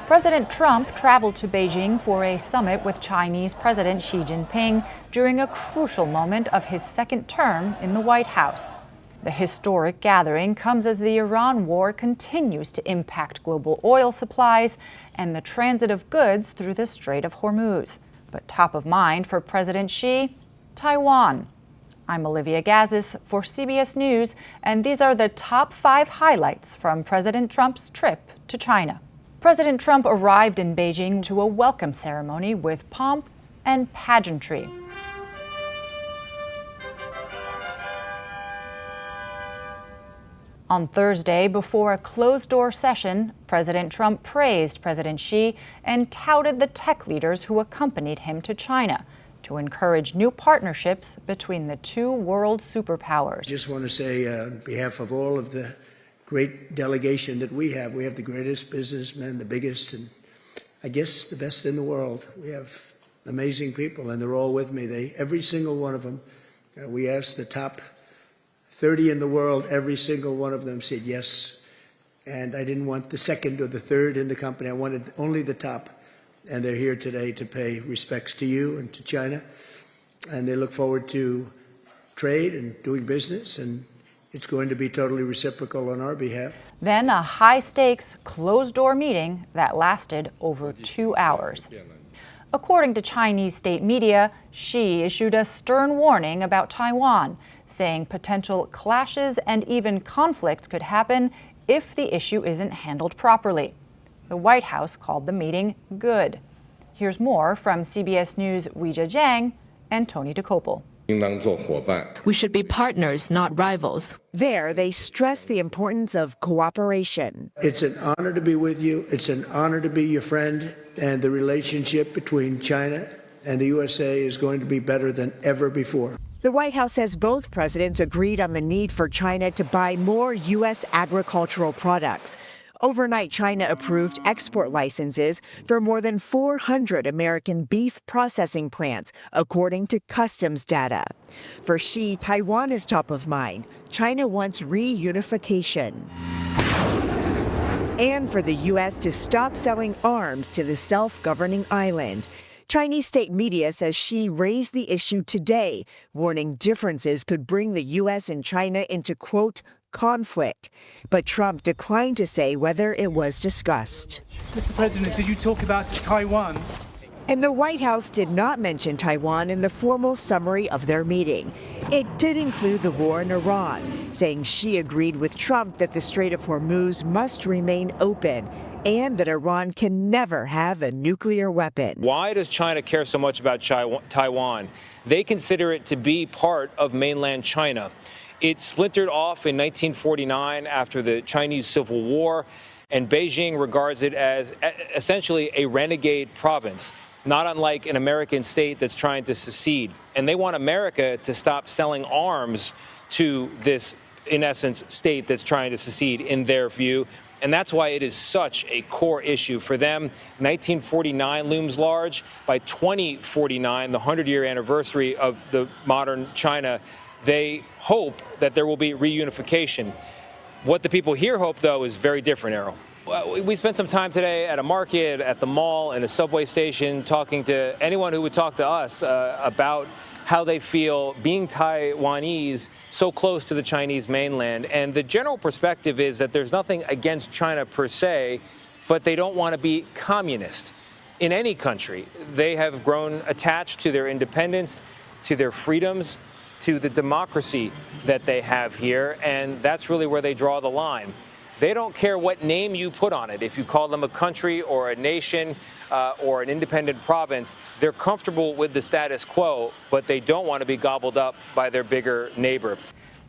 President Trump traveled to Beijing for a summit with Chinese President Xi Jinping during a crucial moment of his second term in the White House. The historic gathering comes as the Iran war continues to impact global oil supplies and the transit of goods through the Strait of Hormuz. But top of mind for President Xi, Taiwan. I'm Olivia Gazis for CBS News, and these are the top 5 highlights from President Trump's trip to China. President Trump arrived in Beijing to a welcome ceremony with pomp and pageantry. On Thursday, before a closed-door session, President Trump praised President Xi and touted the tech leaders who accompanied him to China to encourage new partnerships between the two world superpowers. I just want to say, on behalf of all of the great delegation that we have the greatest businessmen, the biggest, and I guess the best in the world. We have amazing people, and they're all with me. Every single one of them, we asked the top 30 in the world, every single one of them said yes. And I didn't want the second or the third in the company. I wanted only the top. And they're here today to pay respects to you and to China. And they look forward to trade and doing business. And it's going to be totally reciprocal on our behalf. Then a high-stakes, closed-door meeting that lasted over 2 hours. According to Chinese state media, Xi issued a stern warning about Taiwan, saying potential clashes and even conflicts could happen if the issue isn't handled properly. The White House called the meeting good. Here's more from CBS News' Weijia Jiang and Tony DeCopel. We should be partners, not rivals. There, they stress the importance of cooperation. It's an honor to be with you. It's an honor to be your friend. And the relationship between China and the USA is going to be better than ever before. The White House says both presidents agreed on the need for China to buy more U.S. agricultural products. Overnight, China approved export licenses for more than 400 American beef processing plants, according to customs data. For Xi, Taiwan is top of mind. China wants reunification. And for the U.S. to stop selling arms to the self-governing island. Chinese state media says Xi raised the issue today, warning differences could bring the U.S. and China into, quote, conflict. But Trump declined to say whether it was discussed. Mr. President, did you talk about Taiwan? And the White House did not mention Taiwan in the formal summary of their meeting. It did include the war in Iran, saying Xi agreed with Trump that the Strait of Hormuz must remain open and that Iran can never have a nuclear weapon. Why does China care so much about Taiwan? They consider it to be part of mainland China. It splintered off in 1949 after the Chinese Civil War, and Beijing regards it as essentially a renegade province, not unlike an American state that's trying to secede. And they want America to stop selling arms to this, in essence, state that's trying to secede in their view. And that's why it is such a core issue for them. 1949 looms large. By 2049, the 100-year anniversary of the modern China, they hope that there will be reunification. What the people here hope, though, is very different, Errol. We spent some time today at a market, at the mall, and a subway station, talking to anyone who would talk to us about how they feel being Taiwanese so close to the Chinese mainland. And the general perspective is that there's nothing against China per se, but they don't want to be communist in any country. They have grown attached to their independence, to their freedoms, to the democracy that they have here, and that's really where they draw the line. They don't care what name you put on it. If you call them a country or a nation or an independent province, they're comfortable with the status quo, but they don't want to be gobbled up by their bigger neighbor.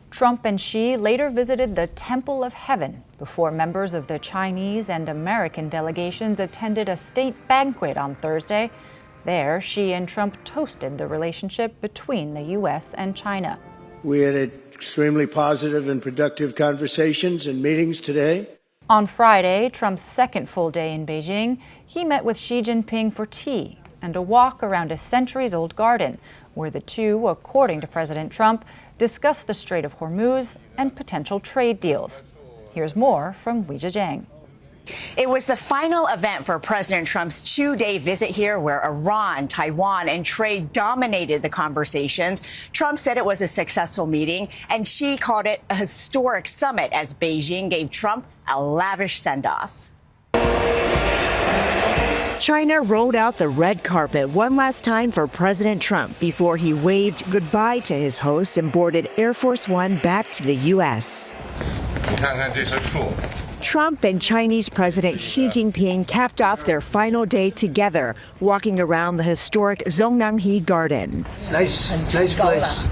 Trump and Xi later visited the Temple of Heaven before members of the Chinese and American delegations attended a state banquet on Thursday. There, Xi and Trump toasted the relationship between the U.S. and China. We had extremely positive and productive conversations and meetings today. On Friday, Trump's second full day in Beijing, he met with Xi Jinping for tea and a walk around a centuries-old garden, where the two, according to President Trump, discussed the Strait of Hormuz and potential trade deals. Here's more from Weijia Jiang. It was the final event for President Trump's two-day visit here, where Iran, Taiwan, and trade dominated the conversations. Trump said it was a successful meeting, and Xi called it a historic summit as Beijing gave Trump a lavish send-off. China rolled out the red carpet one last time for President Trump before he waved goodbye to his hosts and boarded Air Force One back to the U.S. Trump and Chinese President Xi Jinping capped off their final day together, walking around the historic Zhongnanhai Garden. Nice place.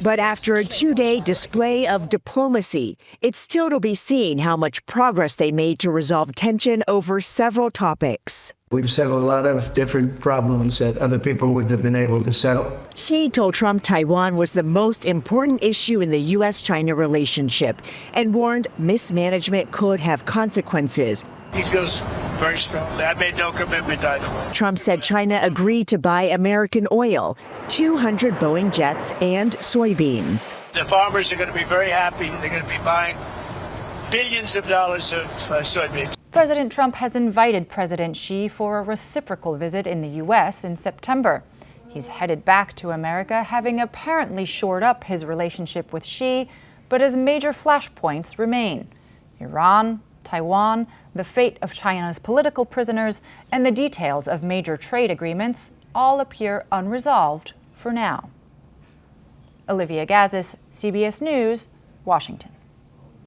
But after a two-day display of diplomacy, it's still to be seen how much progress they made to resolve tension over several topics. We've settled a lot of different problems that other people wouldn't have been able to settle. Xi told Trump Taiwan was the most important issue in the U.S. China relationship and warned mismanagement could have consequences. He feels very strongly. I made no commitment either way. Trump said China agreed to buy American oil, 200 Boeing jets, and soybeans. The farmers are going to be very happy. They're going to be buying billions of dollars of soybeans. President Trump has invited President Xi for a reciprocal visit in the U.S. in September. He's headed back to America, having apparently shored up his relationship with Xi, but his major flashpoints remain: Iran, Taiwan, the fate of China's political prisoners, and the details of major trade agreements all appear unresolved for now. Olivia Gazis, CBS News, Washington.